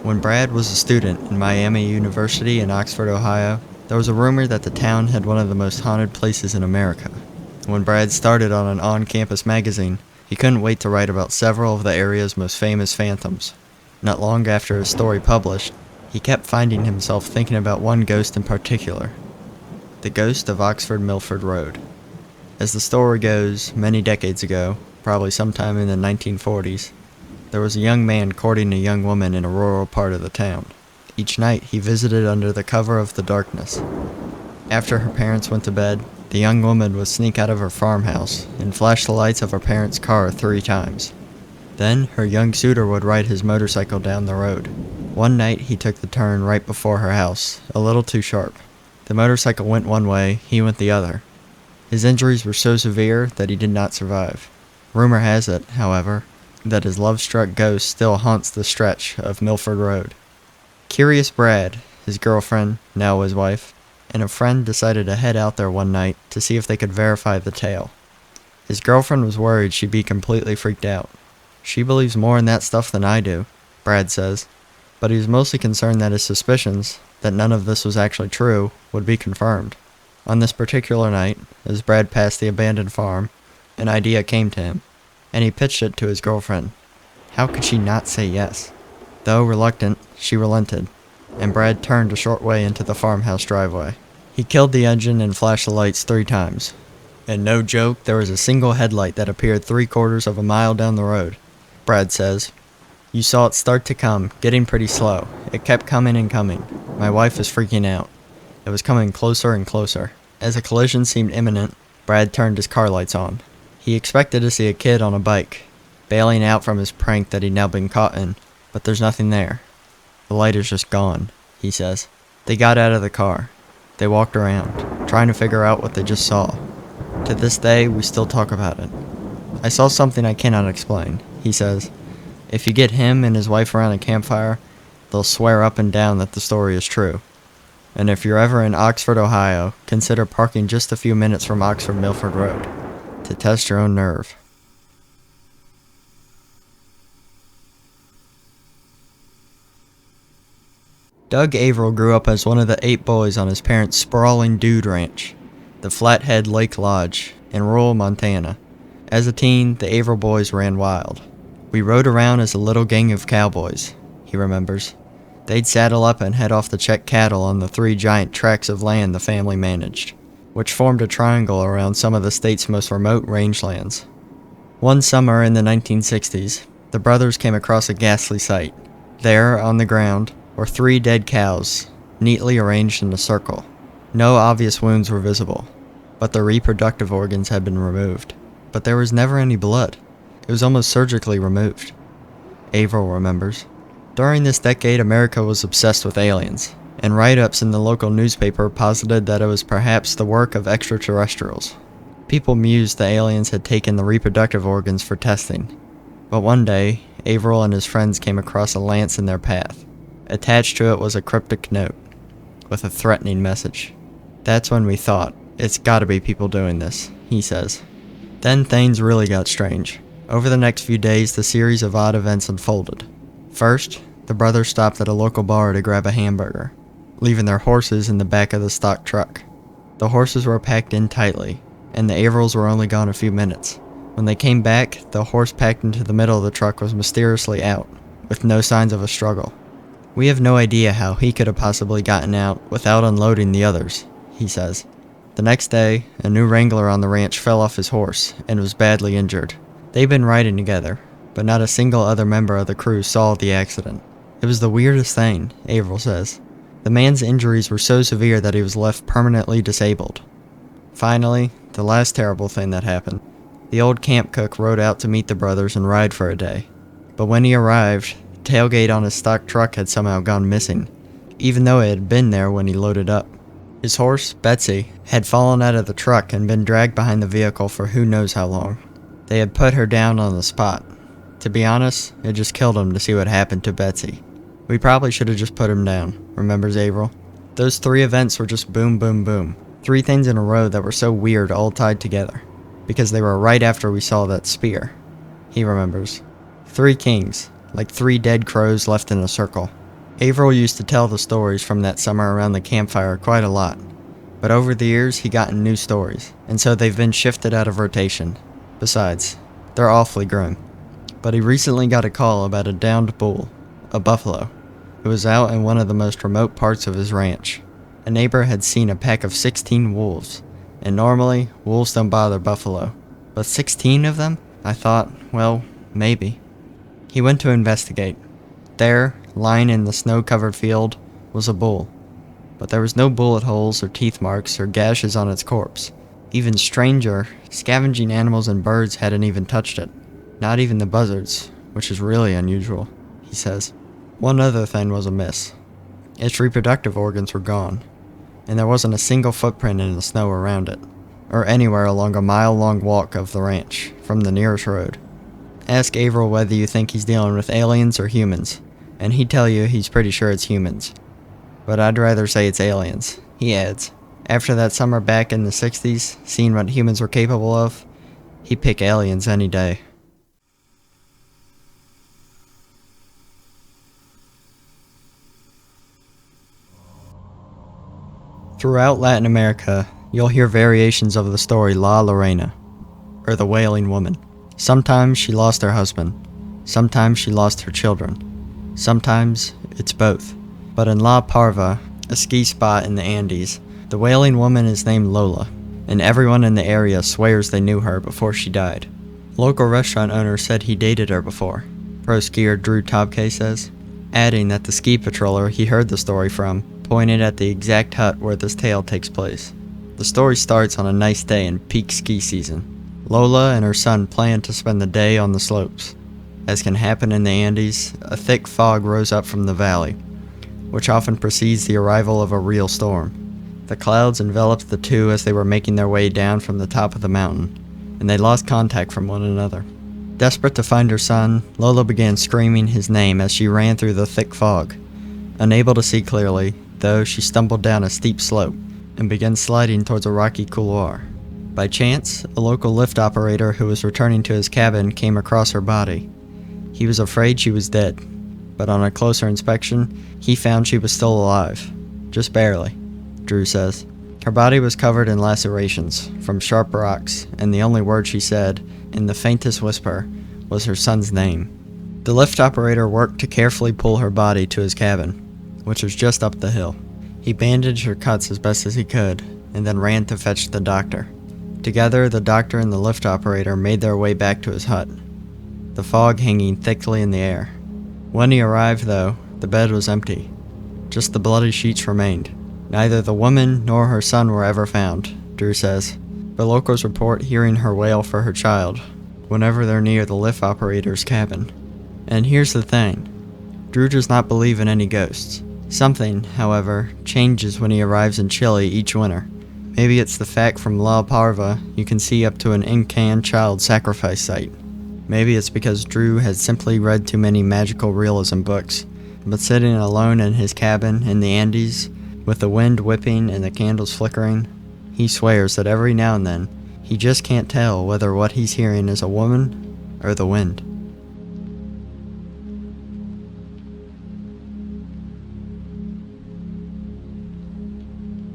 When Brad was a student in Miami University in Oxford, Ohio, there was a rumor that the town had one of the most haunted places in America. When Brad started on an on-campus magazine, he couldn't wait to write about several of the area's most famous phantoms. Not long after his story published, he kept finding himself thinking about one ghost in particular, the ghost of Oxford Milford Road. As the story goes, many decades ago, probably sometime in the 1940s, there was a young man courting a young woman in a rural part of the town. Each night he visited under the cover of the darkness. After her parents went to bed, the young woman would sneak out of her farmhouse and flash the lights of her parents' car 3 times. Then her young suitor would ride his motorcycle down the road. One night he took the turn right before her house, a little too sharp. The motorcycle went one way, he went the other. His injuries were so severe that he did not survive. Rumor has it, however, that his love-struck ghost still haunts the stretch of Milford Road. Curious Brad, his girlfriend, now his wife, and a friend decided to head out there one night to see if they could verify the tale. His girlfriend was worried she'd be completely freaked out. She believes more in that stuff than I do, Brad says, but he was mostly concerned that his suspicions, that none of this was actually true, would be confirmed. On this particular night, as Brad passed the abandoned farm, an idea came to him, and he pitched it to his girlfriend. How could she not say yes? Though reluctant, she relented, and Brad turned a short way into the farmhouse driveway. He killed the engine and flashed the lights 3 times. And no joke, there was a single headlight that appeared 3/4 of a mile down the road. Brad says, "You saw it start to come, getting pretty slow. It kept coming and coming. My wife was freaking out. It was coming closer and closer. As a collision seemed imminent, Brad turned his car lights on. He expected to see a kid on a bike, bailing out from his prank that he'd now been caught in, but there's nothing there. The light is just gone," he says. They got out of the car. They walked around, trying to figure out what they just saw. To this day, we still talk about it. "I saw something I cannot explain," he says. "If you get him and his wife around a campfire, they'll swear up and down that the story is true. And if you're ever in Oxford, Ohio, consider parking just a few minutes from Oxford Milford Road to test your own nerve." Doug Averill grew up as one of the 8 boys on his parents' sprawling dude ranch, the Flathead Lake Lodge, in rural Montana. As a teen, the Averill boys ran wild. "We rode around as a little gang of cowboys," he remembers. "They'd saddle up and head off to check cattle on the 3 giant tracts of land the family managed, which formed a triangle around some of the state's most remote rangelands. One summer in the 1960s, the brothers came across a ghastly sight. There, on the ground, were 3 dead cows, neatly arranged in a circle. No obvious wounds were visible, but their reproductive organs had been removed. But there was never any blood. It was almost surgically removed," Averill remembers. During this decade, America was obsessed with aliens, and write-ups in the local newspaper posited that it was perhaps the work of extraterrestrials. People mused the aliens had taken the reproductive organs for testing. But one day, Averill and his friends came across a lance in their path. Attached to it was a cryptic note, with a threatening message. "That's when we thought, it's gotta be people doing this," he says. Then things really got strange. Over the next few days, the series of odd events unfolded. First, the brothers stopped at a local bar to grab a hamburger, leaving their horses in the back of the stock truck. The horses were packed in tightly, and the Averills were only gone a few minutes. When they came back, the horse packed into the middle of the truck was mysteriously out, with no signs of a struggle. "We have no idea how he could have possibly gotten out without unloading the others," he says. The next day, a new wrangler on the ranch fell off his horse and was badly injured. They'd been riding together, but not a single other member of the crew saw the accident. "It was the weirdest thing," Averill says. "The man's injuries were so severe that he was left permanently disabled." Finally, the last terrible thing that happened. The old camp cook rode out to meet the brothers and ride for a day. But when he arrived, the tailgate on his stock truck had somehow gone missing, even though it had been there when he loaded up. His horse, Betsy, had fallen out of the truck and been dragged behind the vehicle for who knows how long. They had put her down on the spot. To be honest, it just killed him to see what happened to Betsy. "We probably should have just put him down," remembers Averill. Those 3 events were just boom, boom, boom. 3 things in a row that were so weird all tied together, because they were right after we saw that spear, he remembers. 3 kings, like 3 dead crows left in a circle. Averill used to tell the stories from that summer around the campfire quite a lot, but over the years he gotten new stories, and so they've been shifted out of rotation. Besides, they're awfully grim. But he recently got a call about a downed bull, a buffalo, who was out in one of the most remote parts of his ranch. A neighbor had seen a pack of 16 wolves, and normally, wolves don't bother buffalo. But 16 of them? I thought, well, maybe. He went to investigate. There, lying in the snow-covered field, was a bull. But there was no bullet holes or teeth marks or gashes on its corpse. Even stranger, scavenging animals and birds hadn't even touched it. Not even the buzzards, which is really unusual, he says. One other thing was amiss. Its reproductive organs were gone, and there wasn't a single footprint in the snow around it, or anywhere along a mile-long walk of the ranch, from the nearest road. Ask Averill whether you think he's dealing with aliens or humans, and he'd tell you he's pretty sure it's humans. But I'd rather say it's aliens, he adds. After that summer back in the 60s, seeing what humans were capable of, he'd pick aliens any day. Throughout Latin America, you'll hear variations of the story La Llorona, or the Wailing Woman. Sometimes she lost her husband, sometimes she lost her children, sometimes it's both. But in La Parva, a ski spot in the Andes, the Wailing Woman is named Lola, and everyone in the area swears they knew her before she died. Local restaurant owner said he dated her before, pro skier Drew Tobke says, adding that the ski patroller he heard the story from pointed at the exact hut where this tale takes place. The story starts on a nice day in peak ski season. Lola and her son plan to spend the day on the slopes. As can happen in the Andes, a thick fog rose up from the valley, which often precedes the arrival of a real storm. The clouds enveloped the two as they were making their way down from the top of the mountain, and they lost contact from one another. Desperate to find her son, Lola began screaming his name as she ran through the thick fog. Unable to see clearly, though, she stumbled down a steep slope and began sliding towards a rocky couloir. By chance, a local lift operator who was returning to his cabin came across her body. He was afraid she was dead, but on a closer inspection, he found she was still alive. Just barely, Drew says. Her body was covered in lacerations from sharp rocks, and the only word she said, in the faintest whisper, was her son's name. The lift operator worked to carefully pull her body to his cabin, which was just up the hill. He bandaged her cuts as best as he could, and then ran to fetch the doctor. Together, the doctor and the lift operator made their way back to his hut, the fog hanging thickly in the air. When he arrived, though, the bed was empty. Just the bloody sheets remained. Neither the woman nor her son were ever found, Drew says, but locals report hearing her wail for her child whenever they're near the lift operator's cabin. And here's the thing. Drew does not believe in any ghosts. Something, however, changes when he arrives in Chile each winter. Maybe it's the fact from La Parva you can see up to an Incan child sacrifice site. Maybe it's because Drew had simply read too many magical realism books. But sitting alone in his cabin in the Andes, with the wind whipping and the candles flickering, he swears that every now and then, he just can't tell whether what he's hearing is a woman or the wind.